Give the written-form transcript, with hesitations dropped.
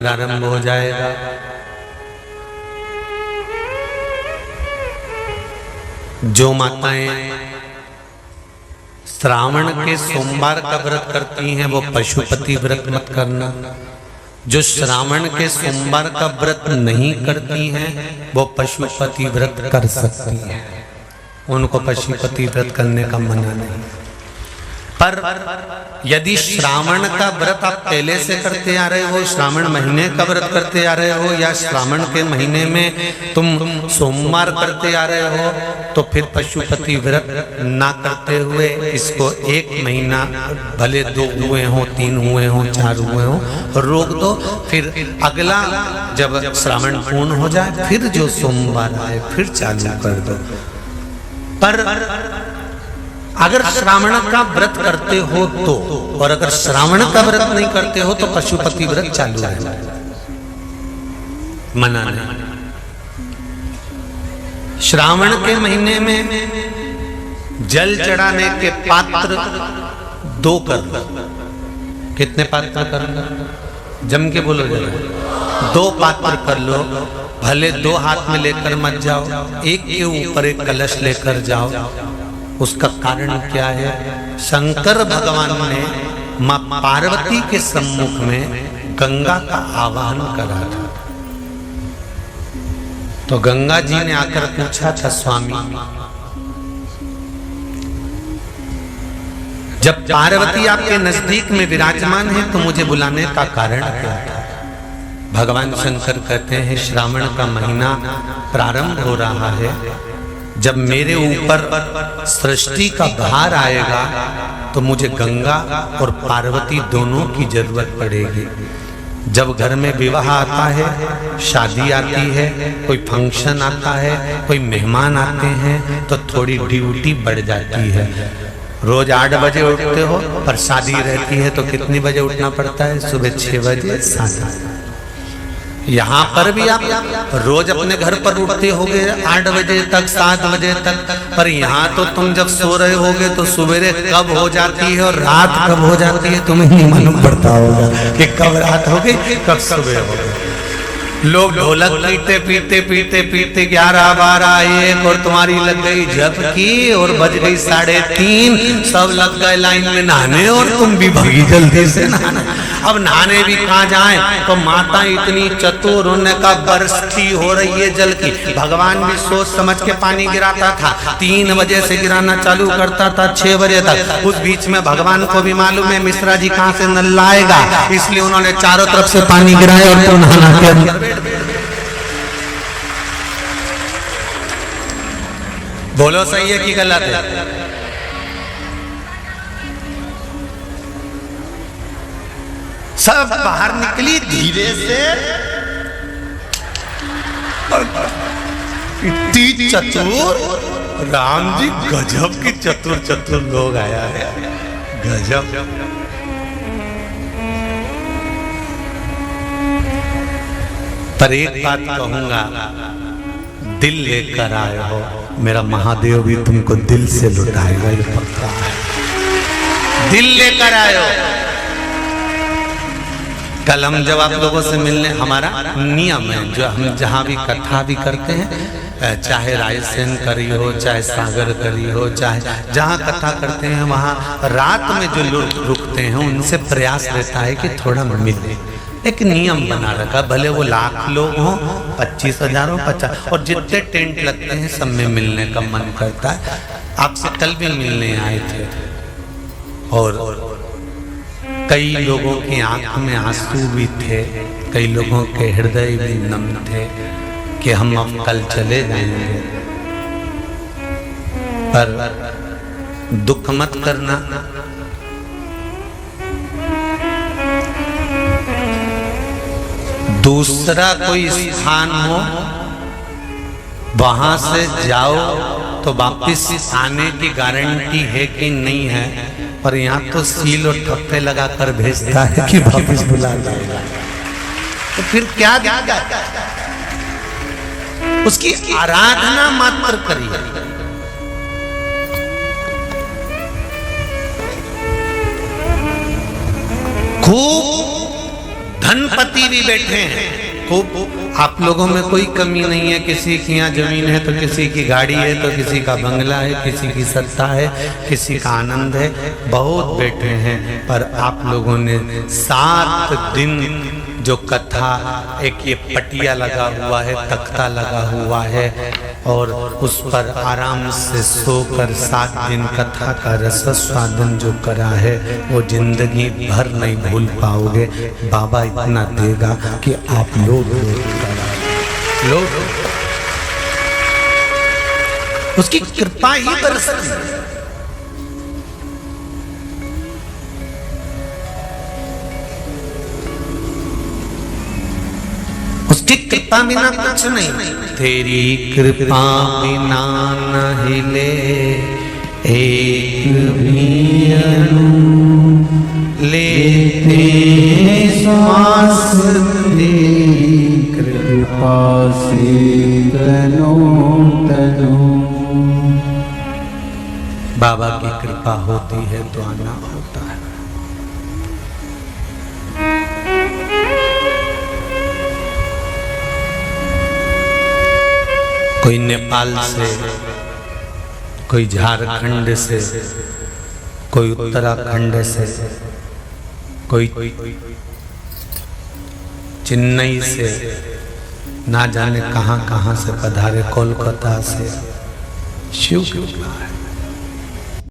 प्रारंभ हो जाएगा। जो माताएं श्रावण के सोमवार का व्रत करती हैं वो पशुपति व्रत मत करना। जो श्रावण के सोमवार का व्रत नहीं करती हैं वो पशुपति व्रत कर सकती हैं, उनको पशुपति व्रत करने का मना नहीं। पर यदि श्रावण का व्रत आप पहले से करते आ रहे हो, श्रावण महीने का व्रत करते आ रहे हो, या श्रावण के महीने में तुम सोमवार करते आ रहे हो, तो फिर पशुपति व्रत ना करते हुए इसको एक महीना, भले 2 हुए हो, 3 हुए हो, 4 हुए हो, रोक दो। फिर अगला जब श्रावण पूर्ण हो जाए फिर जो सोमवार आए फिर चालू कर दो। पर अगर श्रावण का व्रत करते हो तो, और अगर श्रावण का व्रत नहीं करते हो तो पशुपति व्रत चालू है, मना नहीं। श्रावण के महीने में जल चढ़ाने के पात्र 2 कर लो। कितने पात्र कर लो? जम के बोलो जरा। 2 पात्र कर लो, भले 2 हाथ में लेकर मत जाओ, एक के ऊपर एक कलश लेकर जाओ। उसका कारण क्या है? शंकर भगवान ने मां पार्वती के सम्मुख में गंगा का आवाहन करा था। तो गंगा जी ने आकर पूछा था, स्वामी जब पार्वती आपके नजदीक में विराजमान है तो मुझे बुलाने का कारण क्या था? भगवान शंकर कहते हैं, श्रावण का महीना प्रारंभ हो रहा है, जब मेरे ऊपर सृष्टि का भार आएगा तो मुझे गंगा और पार्वती दोनों की जरूरत पड़ेगी। जब घर में विवाह आता है, शादी आती है, कोई फंक्शन आता है, कोई मेहमान आते हैं, तो थोड़ी ड्यूटी बढ़ जाती है। रोज 8 बजे उठते हो, पर शादी रहती है तो कितनी बजे उठना पड़ता है? सुबह 6 बजे 7। यहाँ पर भी आप रोज अपने घर पर उठते होगे 8 बजे तक, 7 बजे तक, पर यहाँ तो तुम जब सो रहे होगे तो सवेरे कब हो जाती है और रात कब हो जाती है तुम्हें नहीं मालूम पड़ता होगा कि कब रात हो गई कब सुबह हो गई। लोग ढोलक पीते पीते पीते पीते 11, 12, 1 और तुम्हारी लग गई जप की और बज गई 3:30, सब लग गए लाइन में नहाने और तुम भी भागी जल्दी से नहाने। अब नहाने भी कहाँ जाएं? तो माता इतनी चतुर, उनका बरसती हो रही है जल की। भगवान भी सोच समझ के पानी गिराता था, 3 बजे से गिराना चालू करता था 6 बजे तक। उस बीच में भगवान को भी मालूम है मिश्रा जी कहाँ से नल लाएगा, इसलिए उन्होंने चारों तरफ से पानी गिराया और तो नहाना के बोलो सही है कि गलत है? सब बाहर निकली धीरे से, इतनी चतुर राम जी, गजब की चतुर लोग आया है, गजब। पर एक बात कहूंगा, दिल लेकर आए हो, मेरा महादेव भी तुमको दिल से लुटाएगा, ये पक्का है। दिल लेकर आए हो। कल हम जब आप लोगों से मिलने, हमारा नियम है, जो हम जहाँ भी कथा भी करते हैं, चाहे रायसेन करी हो, चाहे सागर करी हो, चाहे जहाँ कथा करते हैं, वहाँ रात में जो लोग रुकते हैं उनसे प्रयास रहता है कि थोड़ा मिले। एक नियम बना रखा, भले वो 1,00,000 लोग हों, 25,000 हो, 50, और जितने टेंट लगते हैं सब में मिलने का मन करता है। आपसे कल भी मिलने आए थे और कई लोगों की आंख में आंसू भी थे, कई लोगों के हृदय भी नम थे कि हम अब कल चले जाएंगे। पर दुख मत करना, दूसरा कोई स्थान हो वहां से जाओ तो वापिस आने की गारंटी है कि नहीं है, पर यहाँ तो सील और ठप्पे लगाकर भेजता है कि वापिस बुला लाएगा। तो फिर क्या दिक्कत? उसकी आराधना मात्र करिए। खूब धनपति भी बैठे हैं खूब। आप लोगों में कोई कमी नहीं है, किसी की यहाँ जमीन है तो किसी की गाड़ी है तो किसी का बंगला है, किसी की सत्ता है, किसी का आनंद है, बहुत बैठे हैं। पर आप लोगों ने 7 दिन जो कथा, एक ये पटिया लगा हुआ है, तख्ता लगा हुआ है और उस पर आराम से सोकर 7 दिन कथा का रस स्वादन जो करा है वो जिंदगी भर नहीं भूल पाओगे। बाबा इतना देगा कि आप लोग उसकी कृपा ही बरसती। उसकी कृपा बिना कुछ नहीं। तेरी कृपा बिना न हिले एक भी अणु, लेते श्वास तेरी कृपा से तनो तनो। बाबा की कृपा होती है तो आना होता है। कोई नेपाल से, कोई झारखंड से, कोई उत्तराखंड से, कोई चेन्नई से, ना जाने कहां कहां से पधारे, कोलकाता से। शिव कृपा है।